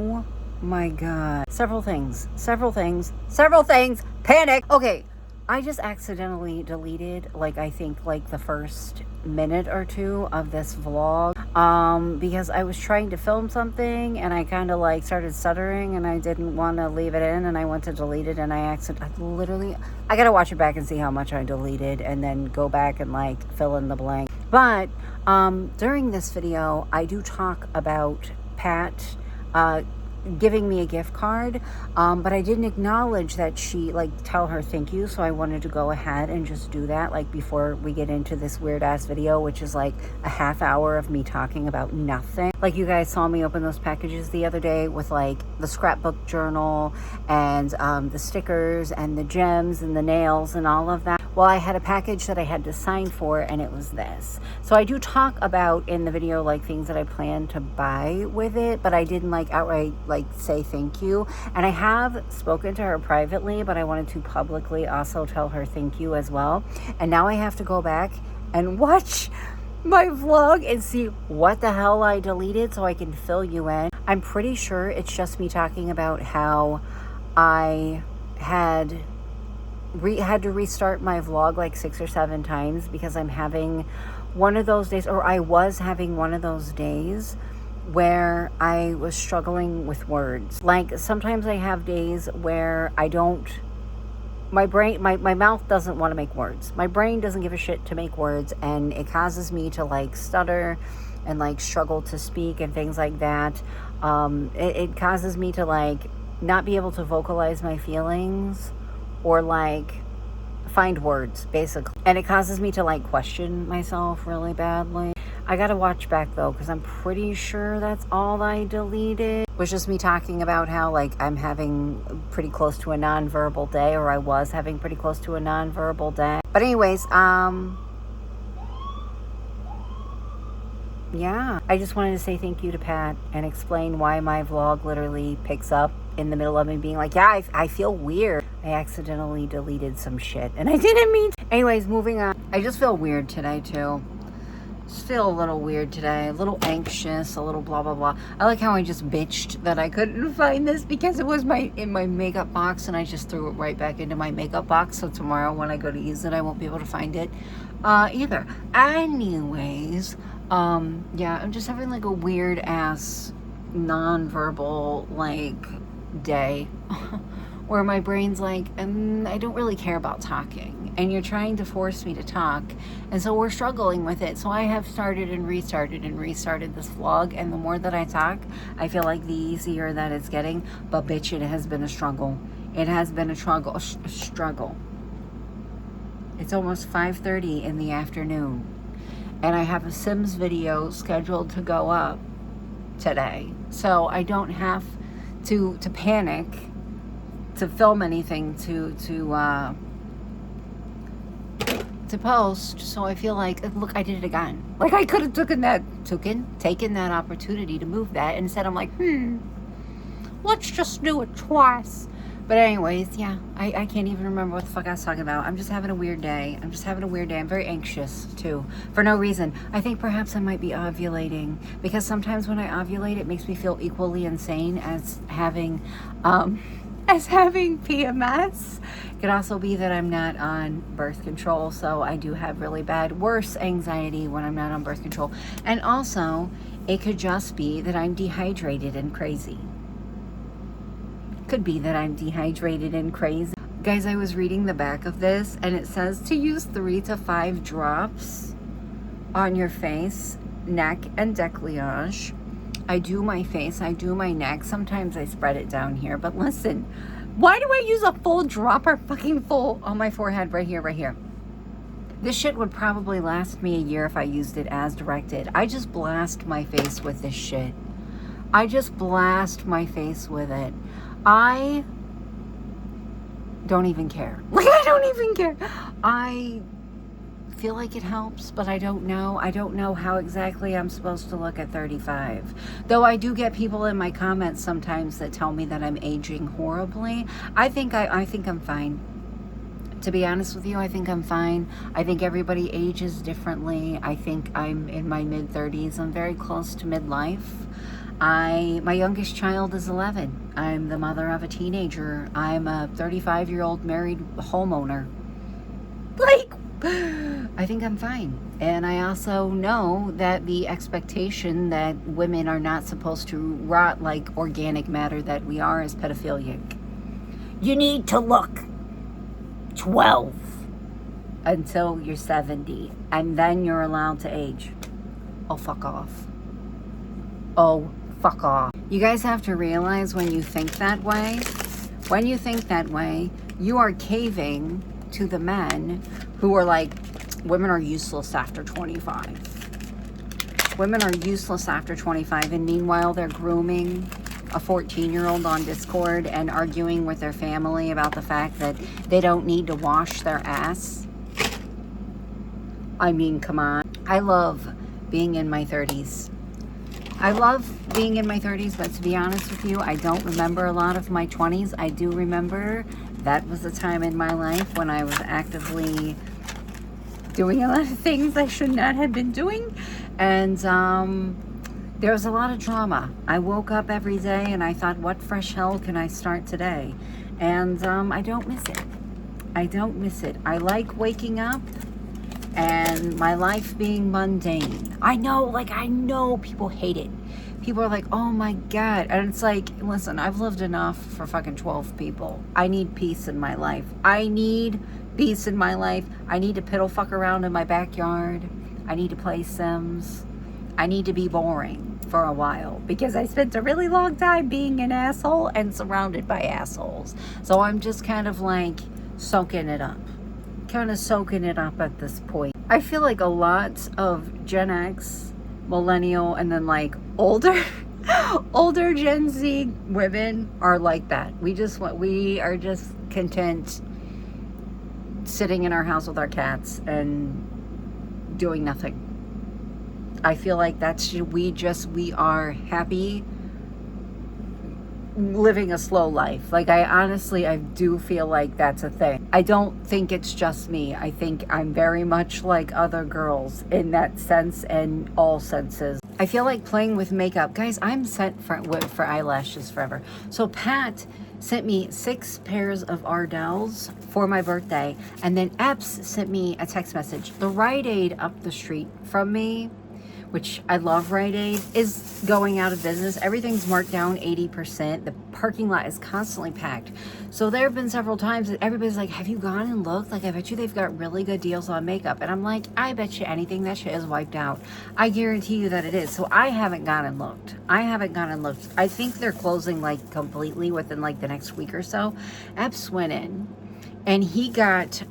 Oh my God. Several things. Panic. Okay. I just accidentally deleted, I think, the first minute or two of this vlog, because I was trying to film something and I kind of started stuttering and I didn't want to leave it in, and I went to delete it and I gotta watch it back and see how much I deleted and then go back and fill in the blank. But during this video, I do talk about Pat giving me a gift card, but I didn't acknowledge that she tell her thank you, so I wanted to go ahead and just do that before we get into this weird ass video, which is a half hour of me talking about nothing. You guys saw me open those packages the other day with the scrapbook journal and the stickers and the gems and the nails and all of that. Well, I had a package that I had to sign for, and it was this. So I do talk about in the video things that I plan to buy with it, but I didn't outright say thank you. And I have spoken to her privately, but I wanted to publicly also tell her thank you as well. And now I have to go back and watch my vlog and see what the hell I deleted so I can fill you in. I'm pretty sure it's just me talking about how I had to restart my vlog 6 or 7 times because I'm having one of those days, or I was having one of those days where I was struggling with words. Sometimes I have days where my mouth doesn't want to make words. My brain doesn't give a shit to make words, and it causes me to stutter and struggle to speak and things like that. It causes me to not be able to vocalize my feelings or find words, basically. And it causes me to question myself really badly. I gotta watch back though, because I'm pretty sure that's all I deleted. It was just me talking about how I'm having pretty close to a nonverbal day, or I was having pretty close to a nonverbal day. But anyways, yeah, I just wanted to say thank you to Pat and explain why my vlog literally picks up in the middle of me being yeah, I feel weird. I accidentally deleted some shit and I didn't mean to. Anyways, moving on. I just feel weird today too. Just feel a little weird today, a little anxious, a little blah blah blah. I like how I just bitched that I couldn't find this because it was in my makeup box, and I just threw it right back into my makeup box, so tomorrow when I go to use it I won't be able to find it either. Anyways, yeah, I'm just having a weird ass non-verbal day where my brain's I don't really care about talking, and you're trying to force me to talk, and so we're struggling with it. So I have started and restarted this vlog, and the more that I talk, I feel the easier that it's getting. But bitch, it has been a struggle. It has been a struggle. It's almost 5:30 in the afternoon, and I have a Sims video scheduled to go up today, so I don't have to panic to film anything to post. So I feel look, I did it again. I could have taken that opportunity to move that. Instead I'm let's just do it twice. But anyways, yeah, I can't even remember what the fuck I was talking about. I'm just having a weird day. I'm very anxious too, for no reason. I think perhaps I might be ovulating, because sometimes when I ovulate it makes me feel equally insane as having PMS. It could also be that I'm not on birth control, so I do have really bad, worse anxiety when I'm not on birth control. And also, it could just be that I'm dehydrated and crazy. Could be that I'm dehydrated and crazy. Guys, I was reading the back of this, and it says to use 3 to 5 drops on your face, neck, and décolletage. I do my face, I do my neck. Sometimes I spread it down here, but listen, why do I use a full dropper, fucking full on my forehead right here? This shit would probably last me a year if I used it as directed. I just blast my face with this shit. I just blast my face with it. I don't even care. I don't even care. I feel like it helps, but I don't know. I don't know how exactly I'm supposed to look at 35. Though I do get people in my comments sometimes that tell me that I'm aging horribly. I think I'm fine. To be honest with you, I think I'm fine. I think everybody ages differently. I think I'm in my mid-30s. I'm very close to midlife. My youngest child is 11. I'm the mother of a teenager. I'm a 35-year-old married homeowner. Like, I think I'm fine. And I also know that the expectation that women are not supposed to rot like organic matter that we are is pedophilic. You need to look 12 until you're 70, and then you're allowed to age. Oh, fuck off. Oh, fuck off. You guys have to realize when you think that way, you are caving to the men who are like, women are useless after 25. Women are useless after 25, and meanwhile they're grooming a 14-year-old on Discord and arguing with their family about the fact that they don't need to wash their ass. I mean, come on. I love being in my 30s. But to be honest with you, I don't remember a lot of my 20s. I do remember that was a time in my life when I was actively doing a lot of things I should not have been doing. And there was a lot of drama. I woke up every day and I thought, what fresh hell can I start today? And I don't miss it. I like waking up and my life being mundane. I know people hate it. People are like, oh my God. And it's like, listen, I've lived enough for fucking 12 people. I need peace in my life. I need to piddle fuck around in my backyard. I need to play Sims. I need to be boring for a while because I spent a really long time being an asshole and surrounded by assholes. So I'm just kind of like soaking it up at this point. I feel like a lot of Gen X, millennial, and then like older Gen Z women are like that. We are just content sitting in our house with our cats and doing nothing. I feel like we are happy living a slow life. Like, I do feel like that's a thing. I don't think it's just me. I think I'm very much like other girls in that sense and all senses. I feel like playing with makeup. Guys, I'm set for eyelashes forever. So Pat sent me 6 pairs of Ardells for my birthday, and then Epps sent me a text message. The Rite Aid up the street from me, which I love Rite Aid, is going out of business. Everything's marked down 80%. The parking lot is constantly packed. So there have been several times that everybody's like, have you gone and looked? Like, I bet you they've got really good deals on makeup. And I'm like, I bet you anything that shit is wiped out. I guarantee you that it is. So I haven't gone and looked. I think they're closing like completely within like the next week or so. Epps went in and he got,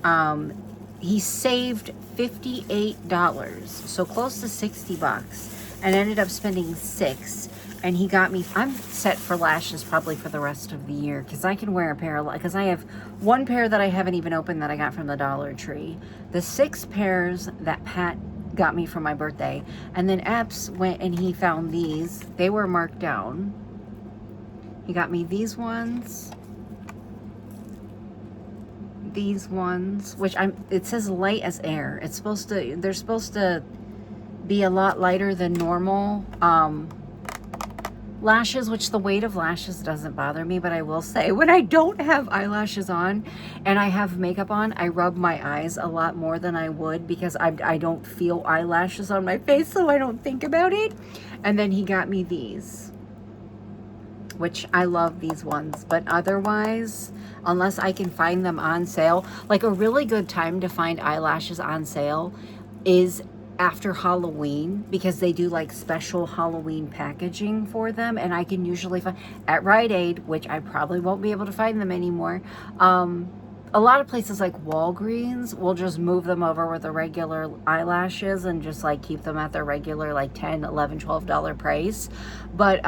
he saved $58, so close to $60, and ended up spending $6. And he got me, I'm set for lashes probably for the rest of the year, because I can wear a pair, because I have one pair that I haven't even opened that I got from the Dollar Tree. The 6 pairs that Pat got me for my birthday, and then Epps went and he found these. They were marked down. He got me these ones, which it says light as air. They're supposed to be a lot lighter than normal lashes, which the weight of lashes doesn't bother me, but I will say when I don't have eyelashes on and I have makeup on, I rub my eyes a lot more than I would because I don't feel eyelashes on my face, so I don't think about it. And then he got me these, which I love these ones, but otherwise, unless I can find them on sale, like a really good time to find eyelashes on sale is after Halloween, because they do like special Halloween packaging for them, and I can usually find at Rite Aid, which I probably won't be able to find them anymore. A lot of places like Walgreens will just move them over with the regular eyelashes and just like keep them at their regular like $10, $11, $12 price. But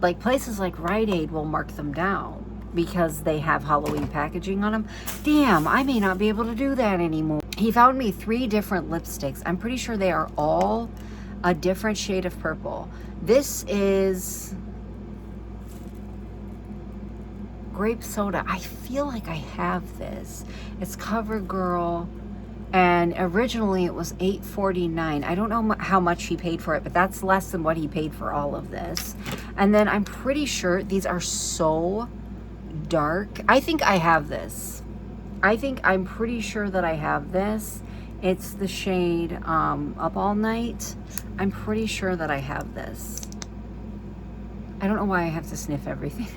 like places like Rite Aid will mark them down because they have Halloween packaging on them. Damn, I may not be able to do that anymore. He found me 3 different lipsticks. I'm pretty sure they are all a different shade of purple. This is grape soda. I feel like I have this. It's CoverGirl, and originally it was $8.49. I don't know how much he paid for it, but that's less than what he paid for all of this. And then I'm pretty sure these are so dark. I think I have this. I'm pretty sure that I have this. It's the shade Up All Night. I'm pretty sure that I have this. I don't know why I have to sniff everything.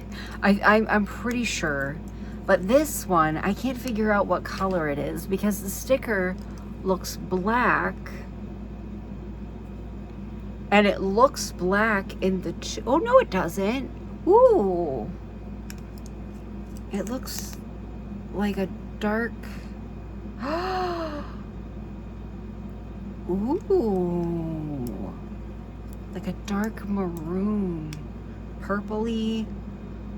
I'm pretty sure. But this one, I can't figure out what color it is because the sticker looks black. And it looks black in the... Oh, no, it doesn't. Ooh. It looks like a dark... Ooh. Like a dark maroon. Purpley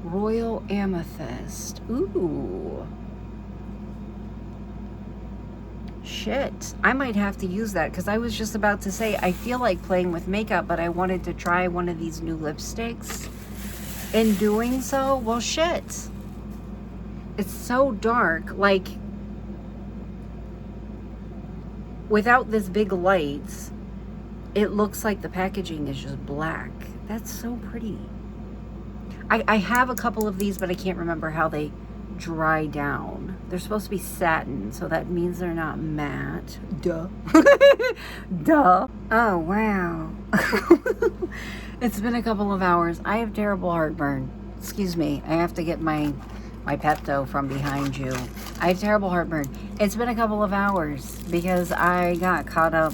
royal amethyst. Ooh. Shit. I might have to use that because I was just about to say I feel like playing with makeup, but I wanted to try one of these new lipsticks. In doing so, well, shit. It's so dark. Like, without this big light, it looks like the packaging is just black. That's so pretty. I have a couple of these, but I can't remember how they dry down. They're supposed to be satin, so that means they're not matte. Duh. Duh. Oh, wow. It's been a couple of hours. I have terrible heartburn. Excuse me. I have to get my Pepto from behind you. I have terrible heartburn. It's been a couple of hours because I got caught up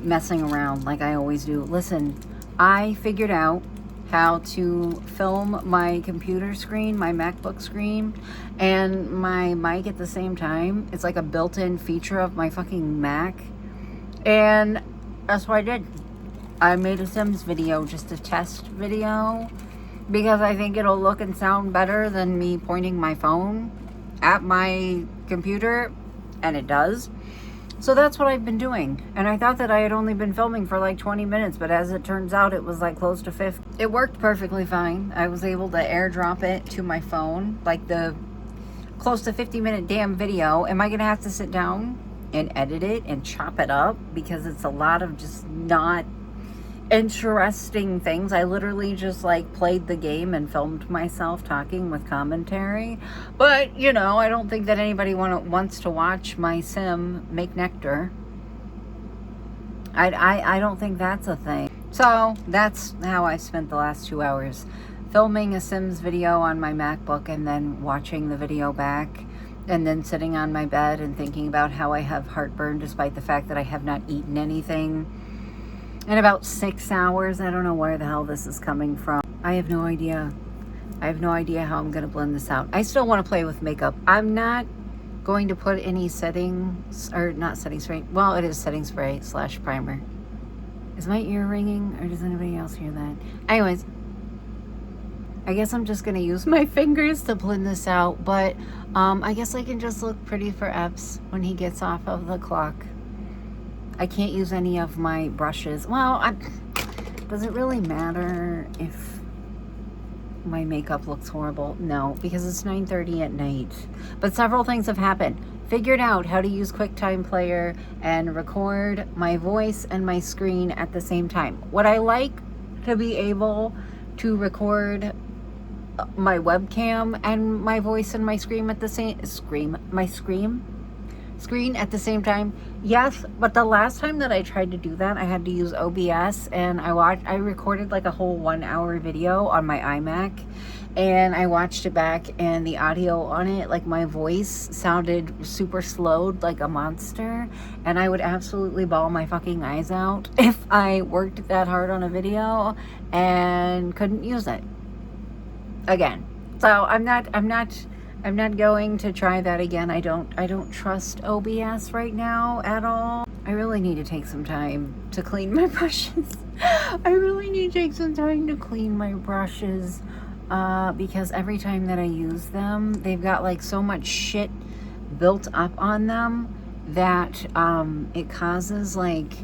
messing around like I always do. Listen, I figured out how to film my computer screen, my MacBook screen, and my mic at the same time. It's like a built-in feature of my fucking Mac. And that's what I did. I made a Sims video, just a test video, because I think it'll look and sound better than me pointing my phone at my computer, and it does. So that's what I've been doing. And I thought that I had only been filming for like 20 minutes, but as it turns out, it was like close to 50. It worked perfectly fine. I was able to airdrop it to my phone, like the close to 50-minute damn video. Am I gonna have to sit down and edit it and chop it up? Because it's a lot of just not interesting things. I literally just like played the game and filmed myself talking with commentary. But, you know, I don't think that anybody wants to watch my sim make nectar. I don't think that's a thing. So that's how I spent the last 2 hours. Filming a Sims video on my MacBook and then watching the video back. And then sitting on my bed and thinking about how I have heartburn despite the fact that I have not eaten anything in about 6 hours. I don't know where the hell this is coming from. I have no idea. I have no idea how I'm going to blend this out. I still want to play with makeup. I'm not going to put any settings, or not setting spray. Well, it is setting spray / primer. Is my ear ringing, or does anybody else hear that? Anyways, I guess I'm just going to use my fingers to blend this out. But I guess I can just look pretty for Epps when he gets off of the clock. I can't use any of my brushes. Well, does it really matter if my makeup looks horrible? No, because it's 9:30 at night. But several things have happened. Figured out how to use QuickTime Player and record my voice and my screen at the same time. Would I like to be able to record my webcam and my voice and my screen at the same screen at the same time? Yes, but the last time that I tried to do that, I had to use OBS, and I recorded like a whole 1 hour video on my iMac, and I watched it back, and the audio on it, like my voice sounded super slowed like a monster, and I would absolutely bawl my fucking eyes out if I worked that hard on a video and couldn't use it again. So I'm not going to try that again. I don't trust OBS right now at all. I really need to take some time to clean my brushes. I really need to take some time to clean my brushes because every time that I use them, they've got like so much shit built up on them that it causes like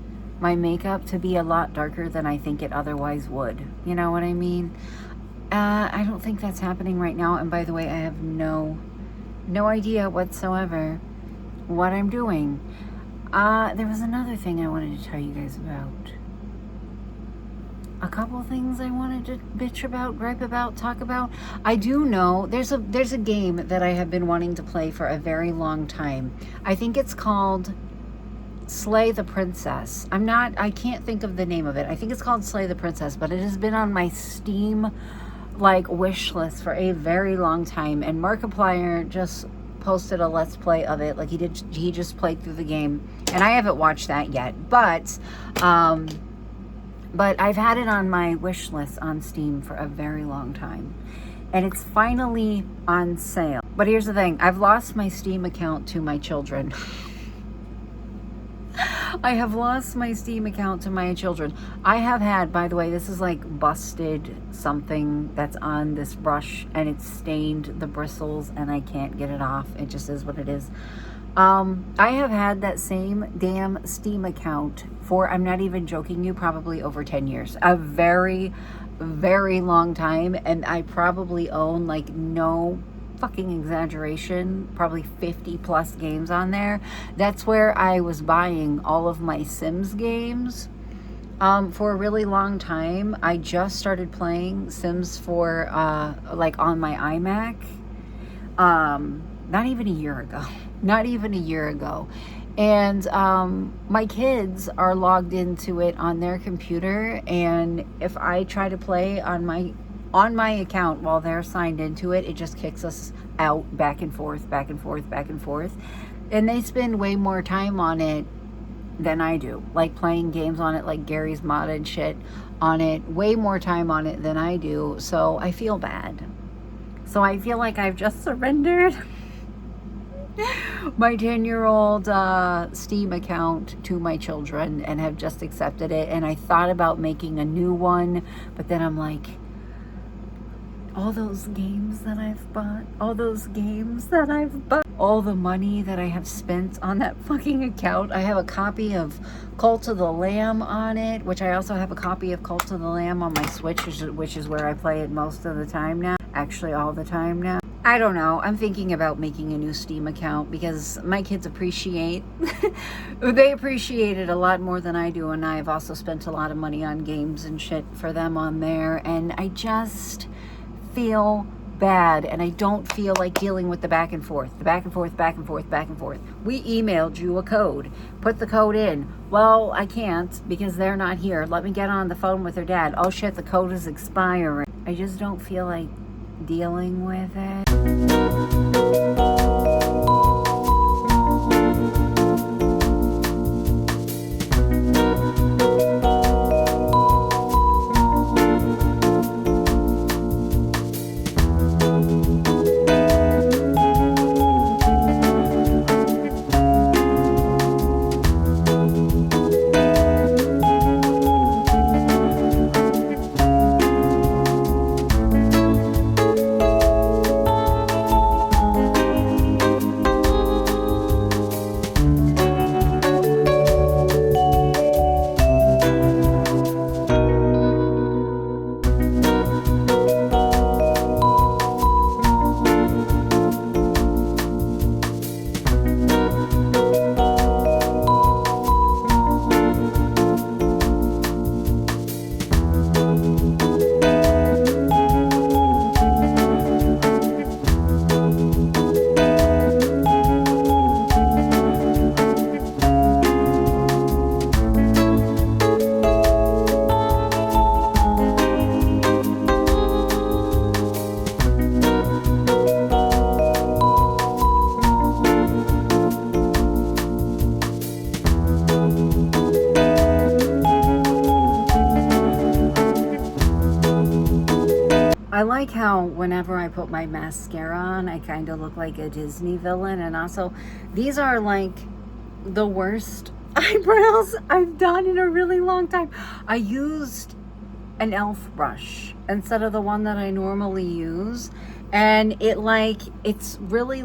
my makeup to be a lot darker than I think it otherwise would. You know what I mean? I don't think that's happening right now. And by the way, I have no idea whatsoever what I'm doing. There was another thing I wanted to tell you guys about. a couple things I wanted to bitch about, gripe about, talk about. I do know there's a game that I have been wanting to play for a very long time. I think it's called Slay the Princess. I can't think of the name of it. I think it's called Slay the Princess, but it has been on my Steam wish list for a very long time, and Markiplier just posted a let's play of it. He just played through the game, and I haven't watched that yet, but I've had it on my wish list on Steam for a very long time. And it's finally on sale. But here's the thing. I've lost my Steam account to my children. I have lost my Steam account to my children. I have had, by the way, this is busted something that's on this brush, and it's stained the bristles, and I can't get it off. It just is what it is. I have had that same damn Steam account for, I'm not even joking you, probably over 10 years. A very, very long time. And I probably own, no fucking exaggeration, probably 50 plus games on there. That's where I was buying all of my Sims games. For a really long time. I just started playing Sims for, on my iMac. Not even a year ago. Not even a year ago. And my kids are logged into it on their computer, and if I try to play on my account while they're signed into it, it just kicks us out back and forth, back and forth, back and forth. And they spend way more time on it than I do. Playing games on it, like Gary's Mod and shit on it, way more time on it than I do. So I feel bad. So I feel like I've just surrendered my 10-year-old Steam account to my children and have just accepted it. And I thought about making a new one, but then I'm like, all those games that I've bought, all the money that I have spent on that fucking account. I have a copy of Cult of the Lamb on it, which I also have a copy of Cult of the Lamb on my Switch, which is where I play it most of the time now. Actually, all the time now. I don't know. I'm thinking about making a new Steam account because my kids they appreciate it a lot more than I do, and I've also spent a lot of money on games and shit for them on there, and I just feel bad, and I don't feel like dealing with the back and forth. We emailed you a code. Put the code in. Well, I can't because they're not here. Let me get on the phone with their dad. Oh shit, the code is expiring. I just don't feel like dealing with it. I like how whenever I put my mascara on, I kind of look like a Disney villain. And also, these are the worst eyebrows I've done in a really long time. I used an e.l.f. brush instead of the one that I normally use. And it's really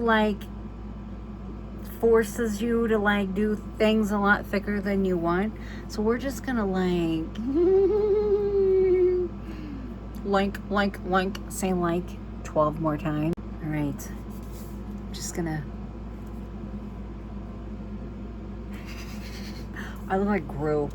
forces you to do things a lot thicker than you want. So we're just gonna say 12 more times. All right, just gonna I look like Gru.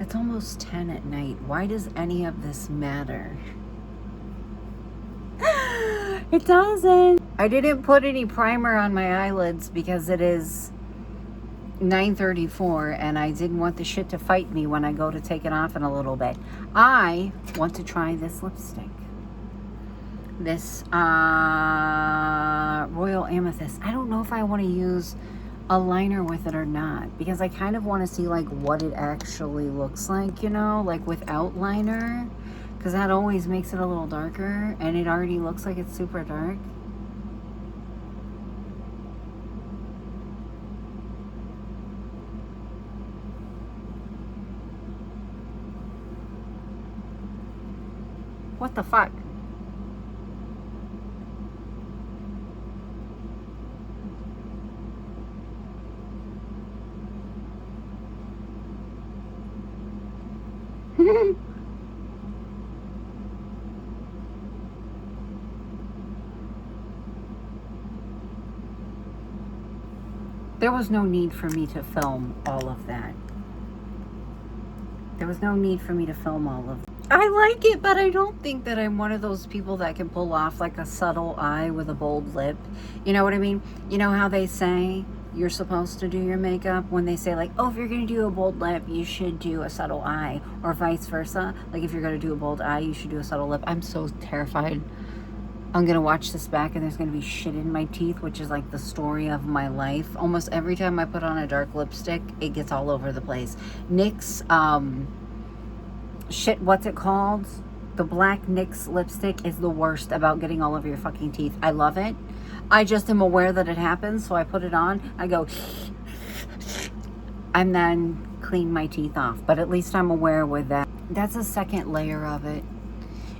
It's almost 10 at night. Why does any of this matter? It doesn't. I didn't put any primer on my eyelids because it is 9:34 and I didn't want the shit to fight me when I go to take it off in a little bit. I want to try this lipstick. This Royal Amethyst. I don't know if I want to use a liner with it or not, because I kind of want to see like what it actually looks like, you know, like without liner, because that always makes it a little darker, and it already looks like it's super dark. What the fuck? There was no need for me to film all of that. There was no need for me to film all of that. I like it, but I don't think that I'm one of those people that can pull off like a subtle eye with a bold lip. You know what I mean? You know how they say you're supposed to do your makeup when they say like, oh, if you're going to do a bold lip, you should do a subtle eye, or vice versa. Like if you're going to do a bold eye, you should do a subtle lip. I'm so terrified. I'm going to watch this back and there's going to be shit in my teeth, which is like the story of my life. Almost every time I put on a dark lipstick, it gets all over the place. NYX, what's it called? The black NYX lipstick is the worst about getting all over your fucking teeth. I love it. I just am aware that it happens, so I put it on. I go, and then clean my teeth off. But at least I'm aware with that. That's a second layer of it.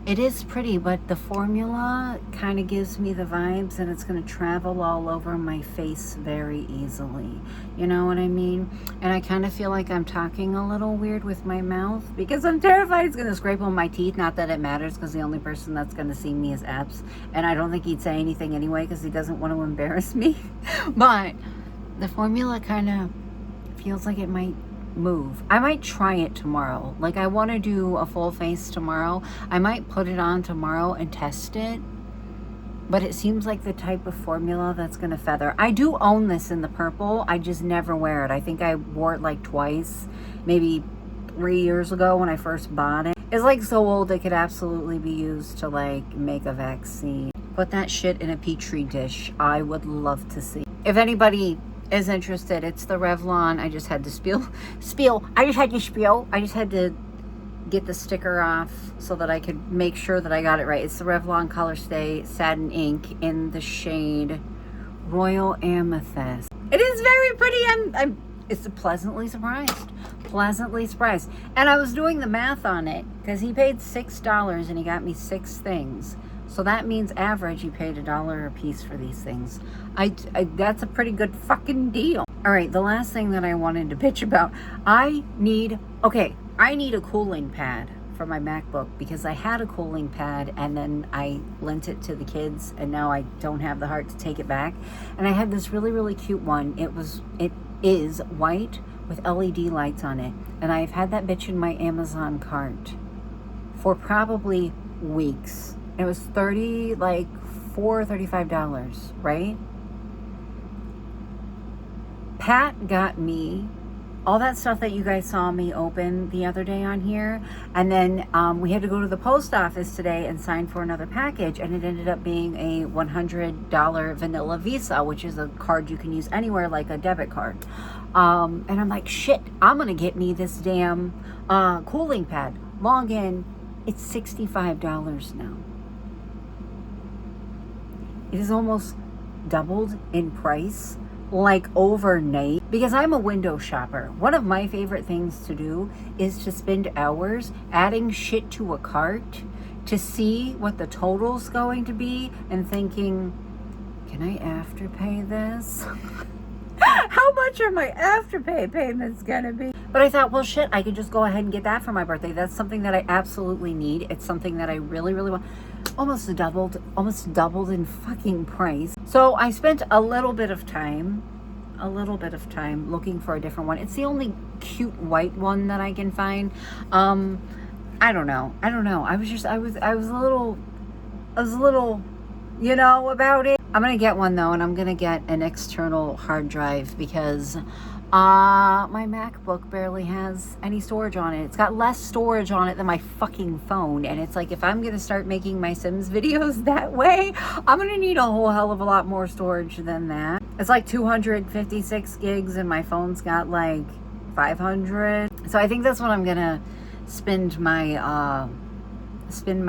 It is pretty, but the formula kind of gives me the vibes and it's going to travel all over my face very easily. You know what I mean? And I kind of feel like I'm talking a little weird with my mouth because I'm terrified it's going to scrape on my teeth. Not that it matters, because the only person that's going to see me is Epps. And I don't think he'd say anything anyway because he doesn't want to embarrass me. But the formula kind of feels like it might move. I might try it tomorrow. Like I want to do a full face tomorrow. I might put it on tomorrow and test it. But it seems like the type of formula that's going to feather. I do own this in the purple. I just never wear it. I think I wore it like twice, maybe 3 years ago when I first bought it. It's like so old it could absolutely be used to like make a vaccine. Put that shit in a petri dish. I would love to see. If anybody is interested, it's the Revlon. I just had to spiel. I just had to get the sticker off so that I could make sure that I got it right. It's the Revlon Colorstay Satin Ink in the shade Royal Amethyst. It is very pretty. I'm it's pleasantly surprised. And I was doing the math on it because he paid $6 and he got me 6 things. So that means average, he paid $1 a piece for these things. That's a pretty good fucking deal. All right, the last thing that I wanted to bitch about. I need a cooling pad for my MacBook because I had a cooling pad and then I lent it to the kids and now I don't have the heart to take it back. And I had this really, really cute one. It is white with LED lights on it. And I've had that bitch in my Amazon cart for probably weeks. It was $35, right? Pat got me all that stuff that you guys saw me open the other day on here. And then we had to go to the post office today and sign for another package. And it ended up being a $100 vanilla Visa, which is a card you can use anywhere, like a debit card. And I'm like, shit, I'm going to get me this damn cooling pad. Log in. It's $65 now. It is almost doubled in price, like overnight, because I'm a window shopper. One of my favorite things to do is to spend hours adding shit to a cart to see what the total's going to be and thinking, can I afterpay this? How much are my afterpay payments gonna be? But I thought, well, shit, I could just go ahead and get that for my birthday. That's something that I absolutely need. It's something that I really, really want. Almost doubled in fucking price. So I spent a little bit of time a little bit of time looking for a different one. It's the only cute white one that I can find. I don't know. I was a little, you know, about it. I'm gonna get one though, and I'm gonna get an external hard drive because my MacBook barely has any storage on it. It's got less storage on it than my fucking phone. And it's like, if I'm gonna start making my Sims videos that way, I'm gonna need a whole hell of a lot more storage than that. It's like 256 gigs and my phone's got like 500. So I think that's what I'm gonna spend my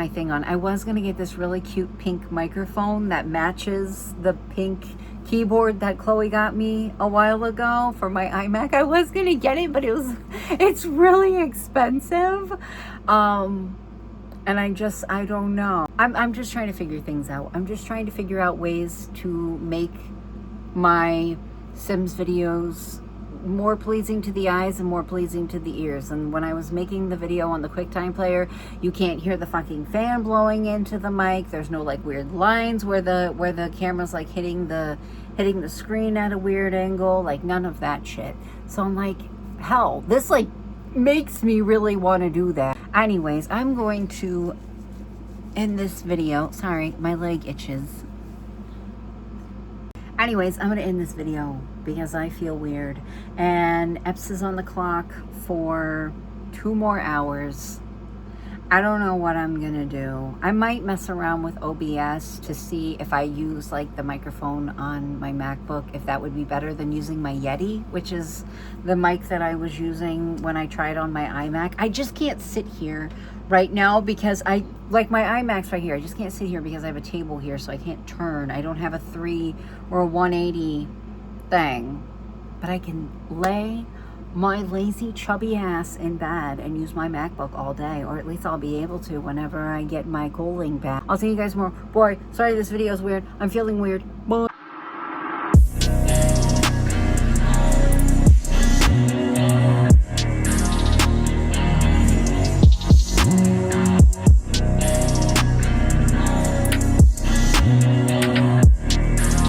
thing on. I was gonna get this really cute pink microphone that matches the pink keyboard that Chloe got me a while ago for my iMac. I was gonna get it, but it's really expensive. And I don't know. I'm just trying to figure things out. I'm just trying to figure out ways to make my Sims videos more pleasing to the eyes and more pleasing to the ears. And when I was making the video on the QuickTime player, you can't hear the fucking fan blowing into the mic. There's no like weird lines where the camera's like hitting the screen at a weird angle, like none of that shit. So I'm like, hell, this like makes me really want to do that. Anyways, I'm going to end this video. Sorry, my leg itches. Anyways, I'm going to end this video because I feel weird. And Epps is on the clock for 2 more hours. I don't know what I'm going to do. I might mess around with OBS to see if I use like the microphone on my MacBook, if that would be better than using my Yeti, which is the mic that I was using when I tried on my iMac. I just can't sit here right now because my iMac's right here. I just can't sit here because I have a table here, so I can't turn. I don't have a 3 or a 180 thing, but I can lay my lazy chubby ass in bed and use my MacBook all day, or at least I'll be able to whenever I get my Golang back. I'll see you guys more. Boy, sorry this video is weird. I'm feeling weird. Bye.